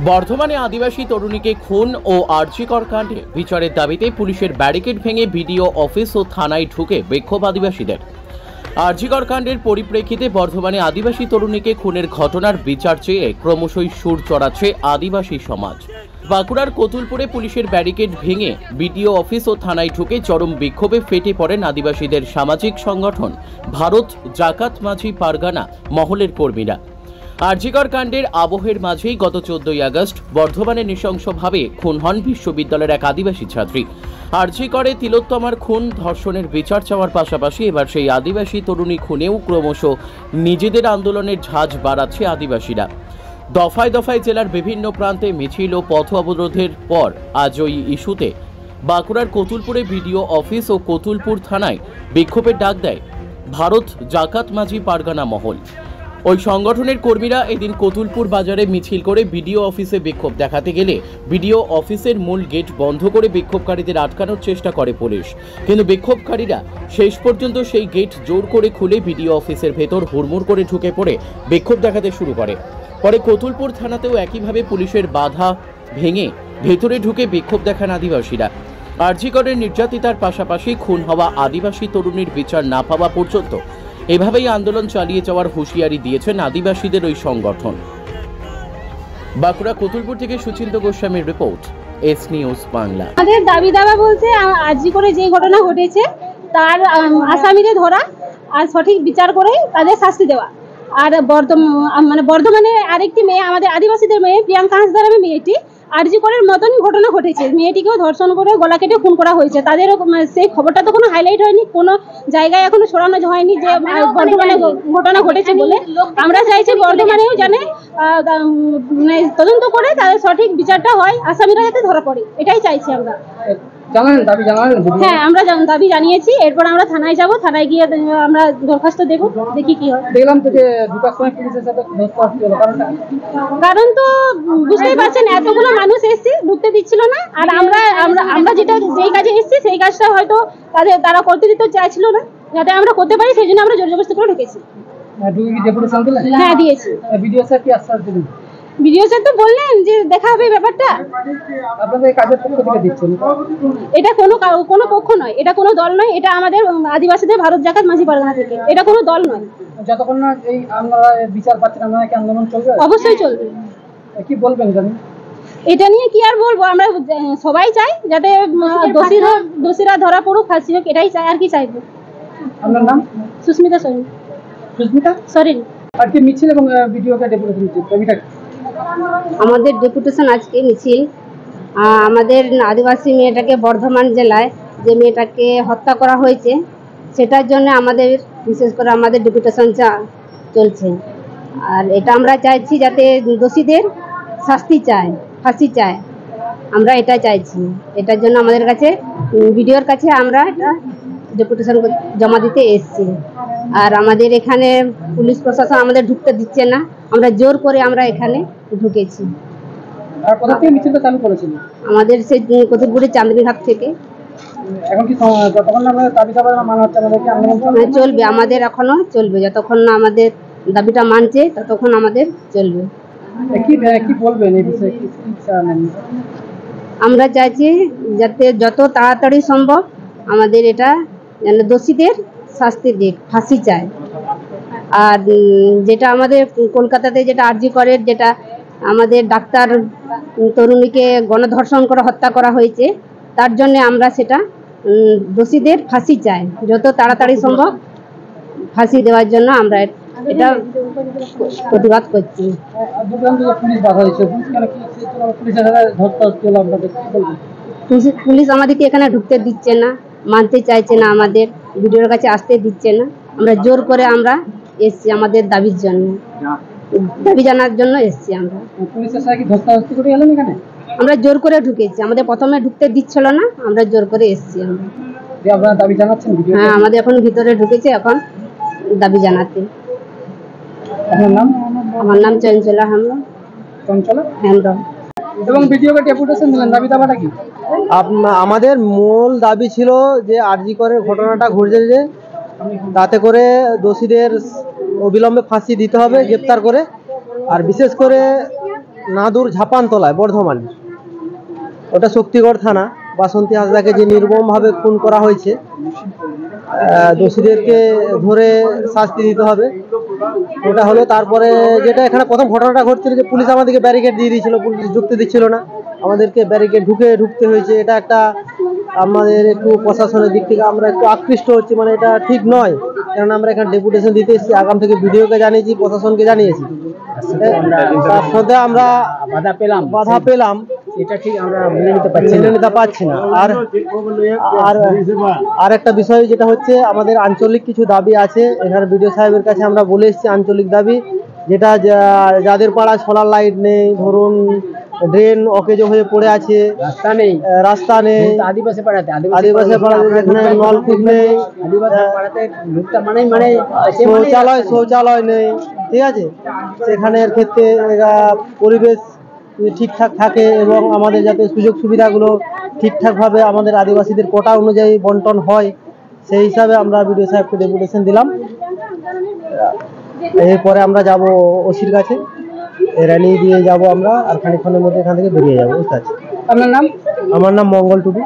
বর্ধমানে আদিবাসী তরুণীকে খুন ও আরজিকর কাণ্ডে বিচারের দাবিতে পুলিশের ব্যারিকেড ভেঙে বিডিও অফিস ও থানায় ঢুকে বিক্ষোভ আদিবাসীদের। আরজিকর কাণ্ডের পরিপ্রেক্ষিতে বর্ধমানে আদিবাসী তরুণীকে খুনের ঘটনার বিচার চেয়ে ক্রমশই সুর চড়াচ্ছে আদিবাসী সমাজ। বাঁকুড়ার কতুলপুরে পুলিশের ব্যারিকেড ভেঙে বিডিও অফিস ও থানায় ঢুকে চরম বিক্ষোভে ফেটে পড়েন আদিবাসীদের সামাজিক সংগঠন ভারত জাকাত মাঝি পারগানা মহলের কর্মীরা। আরজিকর কাণ্ডের আবহের মাঝেই গত 14ই আগস্ট বর্ধমানে নৃশংসভাবে খুন হন বিশ্ববিদ্যালয়ের এক আদিবাসী ছাত্রী। আরজিকরে তিলোত্তমার খুন ধর্ষণের বিচার চাওয়ার পাশাপাশি এবার সেই আদিবাসী তরুণী খুনেও ক্রমশ নিজেদের আন্দোলনের ঝাঁজ বাড়াচ্ছে আদিবাসীরা। দফায় দফায় জেলার বিভিন্ন প্রান্তে মিছিল ও পথ অবরোধের পর আজ ওই ইস্যুতে বাঁকুড়ার কতুলপুরে বিডিও অফিস ও কতুলপুর থানায় বিক্ষোভের ডাক দেয় ভারত জাকাত মাঝি পারগানা মহল। ওই সংগঠনের কর্মীরা এদিন কতুলপুর বাজারে মিছিল করে বিডিও অফিসে বিক্ষোভ দেখাতে গেলে বিডিও অফিসের মূল গেট বন্ধ করে বিক্ষোভকারীদের আটকানোর চেষ্টা করে পুলিশ, কিন্তু বিক্ষোভকারীরা শেষ পর্যন্ত সেই গেট জোর করে খুলে বিডিও অফিসের ভেতর হুড়মুড় করে ঢুকে পড়ে বিক্ষোভ দেখাতে শুরু করে। পরে কতুলপুর থানাতেও একইভাবে পুলিশের বাধা ভেঙে ভেতরে ঢুকে বিক্ষোভ দেখান আদিবাসীরা। আরজিকরের নির্যাতিতার পাশাপাশি খুন হওয়া আদিবাসী তরুণীর বিচার না পাওয়া পর্যন্ত এভাবেই আন্দোলন চালিয়ে যাওয়ার হুঁশিয়ারি দিয়েছেন আদিবাসীদের ওই সংগঠন। বাঁকুড়া কতুলপুর থেকে সুচিন্ত গোস্বামীর রিপোর্ট, এস নিউজ বাংলা। আমাদের দাবি দাবা বলতে আরজিকরে যে ঘটনা ঘটেছে তার আসামিদের ধরা আর সঠিক বিচার করে তাদের শাস্তি দেওয়া। আর বর্ধমানে আরেকটি মেয়ে, আমাদের আদিবাসীদের মেয়ে প্রিয়াঙ্কা হাঁসদার নামে মেয়েটি আরজিকরের মতনই ঘটনা ঘটেছে। মেয়েটিকেও ধর্ষণ করে গলা কেটে খুন করা হয়েছে। তাদেরও সেই খবরটা তো কোনো হাইলাইট হয়নি, কোনো জায়গায় এখনো ছড়ানো হয়নি যে বর্ধমানে ঘটনা ঘটেছে বলে। আমরা চাইছি বর্ধমানেও জানে তদন্ত করে তাদের সঠিক বিচারটা হয়, আসামিরা যাতে ধরা পড়ে, এটাই চাইছি আমরা। হ্যাঁ, আমরা দাবি জানিয়েছি। এরপর আমরা থানায় যাব, থানায় গিয়ে আমরা দরখাস্ত দেবো, দেখি কি হয়। দেখলাম তো যে কারণ তো বুঝতেই পারছেন এতগুলো মানুষ এসেছি, ঢুকতে দিচ্ছিল না। আর আমরা যেই কাজে এসেছি সেই কাজটা হয়তো তারা করতে দিতে চাইছিল না, যাতে আমরা করতে পারি সেই জন্য আমরা জোর জবরদস্তি করে ঢুকেছি। হ্যাঁ, দিয়েছি। ভিডিও স্যার কি আশ্বাস দিলেন? ভিডিও স্যার তো বললেন যে দেখা হবে ব্যাপারটা। আপনাদের কাজের পক্ষ থেকে দিচ্ছেন? এটা কোনো পক্ষ নয়, এটা কোনো দল নয়, এটা আমাদের আদিবাসীদের ভারত জাকাত মাঝি পারগানা থেকে, এটা কোনো দল নয়। যতক্ষণ না এই আমরা বিচার পাচ্ছেন আমরা কি আন্দোলন চলবে? অবশ্যই চলবে। কি বলবেন জানেন? এটা নিয়ে কি আর বলবো, আমরা সবাই চাই যাতে দোষীরা ধরা পড়ুক, ফাঁসি হোক, এটাই চাই। আর কি চাইবো? আপনার নাম? সুস্মিতা সরেন। সুস্মিতা সরেন। আর কি মিছিল এবং ভিডিওকে ডেপুটেশন দিচ্ছেন? আমাদের ডেপুটেশন আজকে মিছিল আমাদের আদিবাসী মেয়েটাকে বর্ধমান জেলায় যে মেয়েটাকে হত্যা করা হয়েছে সেটার জন্য আমাদের বিশেষ করে আমাদের ডেপুটেশন চলছে। আর এটা আমরা চাইছি যাতে দোষীদের শাস্তি চায়, ফাঁসি চায়, আমরা এটা চাইছি। এটার জন্য আমাদের কাছে ভিডিওর কাছে আমরা এটা ডেপুটেশন জমা দিতে এসেছি। আর আমাদের এখানে পুলিশ প্রশাসন আমাদের ঢুকতে দিচ্ছে না, আমরা জোর করে আমরা এখানে ঢুকেছি। আর কোথা থেকে মিছিলটা চালু করেছিল? আমাদের সেই কতুলপুরের চাঁদনীঘাট থেকে। এখন কি যতক্ষণ না দাবি দাবা মানা হচ্ছে আমাদের কি আন্দোলন চলবে? আমাদের এখনো চলবে, যতক্ষণ না আমাদের দাবিটা মানছে ততক্ষণ আমাদের চলবে। কি বলবেন এই বিষয়ে? আমরা চাইছি যাতে যত তাড়াতাড়ি সম্ভব আমাদের এটা যেন দোষীদের শাস্তি দিক, ফাঁসি চায়। আর যেটা আমাদের কলকাতাতে যেটা আরজিকরের যেটা আমাদের ডাক্তার তরুণীকে গণধর্ষণ করে হত্যা করা হয়েছে তার জন্য আমরা সেটা দোষীদের ফাঁসি চাই, যত তাড়াতাড়ি সম্ভব ফাঁসি দেওয়ার জন্য আমরা এটা প্রতিবাদ করছি। পুলিশ আমাদেরকে এখানে ঢুকতে দিচ্ছে না, মানতে চাইছে না, আমাদের ভিডিওর কাছে আসতে দিচ্ছে না। আমরা জোর করে আমরা এসছি আমাদের দাবির জন্য, দাবি জানার জন্য এসছি। আমরা জোর করে ঢুকেছি, আমাদের প্রথমে ঢুকতে দিচ্ছিল না, আমরা জোর করে এসছি। হ্যাঁ, আমাদের এখন ভিতরে ঢুকেছে, এখন দাবি জানাতে। আমার নাম চঞ্চলা হেমব্রম। এবং ভিডিওকে ডেপুটেশন দিলেন, দাবি দাবাটা কি? আমাদের মূল দাবি ছিল যে আরজিকরের ঘটনাটা ঘটেছে, তাতে করে দোষীদের অবিলম্বে ফাঁসি দিতে হবে, গ্রেপ্তার করে। আর বিশেষ করে নাদুর ঝাপানতলায় বর্ধমানে, ওটা শক্তিগড় থানা। বাসন্তী হাঁসদাকে যে নির্মমভাবে খুন করা হয়েছে, দোষীদেরকে ধরে শাস্তি দিতে হবে, ওটা হলো। তারপরে যেটা এখানে প্রথম ঘটনাটা ঘটছিল যে পুলিশ আমাদেরকে ব্যারিকেড দিয়ে দিয়েছিল, পুলিশ ঢুকতে দিচ্ছিল না, আমাদেরকে ব্যারিকেড ঢুকতে হয়েছে। এটা একটা আমাদের একটু প্রশাসনের দিক থেকে আমরা একটু আকৃষ্ট হচ্ছি, মানে এটা ঠিক নয়। কেননা আমরা এখানে ডেপুটেশন দিতে এসেছি, আগাম থেকে ভিডিওকে জানিয়েছি, প্রশাসনকে জানিয়েছি, তার সাথে আমরা বাধা পেলাম, এটা ঠিক আমরা মেনে নিতে পারছি না। আর একটা বিষয় যেটা হচ্ছে, আমাদের আঞ্চলিক কিছু দাবি আছে। এখানে বিডিও সাহেবের কাছে আমরা বলে এসেছি আঞ্চলিক দাবি, যেটা যাদের পাড়ায় সোলার লাইট নেই, ধরুন ড্রেন অকেজো হয়ে পড়ে আছে, রাস্তা নেই, আদিবাসী পাড়াতে যেখানে নলকূপ নেই, শৌচালয় নেই, ঠিক আছে, সেখানের ক্ষেত্রে পরিবেশ ঠিকঠাক থাকে এবং আমাদের যাতে সুযোগ সুবিধাগুলো ঠিকঠাকভাবে আমাদের আদিবাসীদের কোটা অনুযায়ী বন্টন হয়, সেই হিসাবে আমরা বিডিও সাহেবকে ডেপুটেশন দিলাম। এরপরে আমরা যাব ওসির কাছে, র্যালি দিয়ে যাব আমরা, আর খানিকক্ষণের মধ্যে এখান থেকে বেরিয়ে যাবো। বুঝতে পারছি। আমার নাম মঙ্গল টুডু।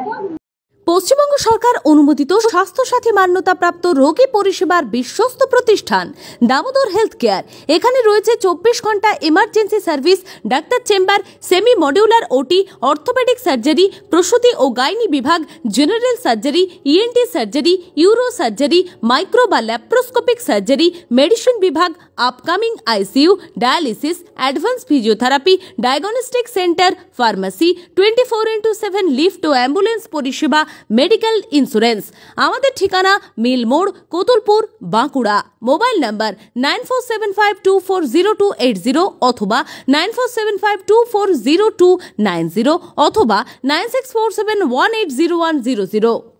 পশ্চিমবঙ্গ সরকার অনুমোদিত স্বাস্থ্যসাথী মান্যতাপ্রাপ্ত রোগী পরিষেবার বিশ্বস্ত প্রতিষ্ঠান দামোদর হেলথ কেয়ার। এখানে রয়েছে 24 ঘন্টা emergency service, doctor chamber, semi modular OT, orthopaedic surgery, প্রসূতি ও গাইনি বিভাগ, general surgery, ENT surgery, uro surgery, micro বা ল্যাপ্রোস্কোপিক সার্জারি, মেডিসিন বিভাগ, upcoming ICU, dialysis, advance physiotherapy, diagnostic centre, pharmacy, 24x7 lift ও ambulance পরিষেবা, medical insurance. আমাদের ঠিকানা মিল মোড়, কোতুলপুর, বাঁকুড়া। মোবাইল নাম্বার 9475240280 অথবা 9475240290 অথবা 9647180100।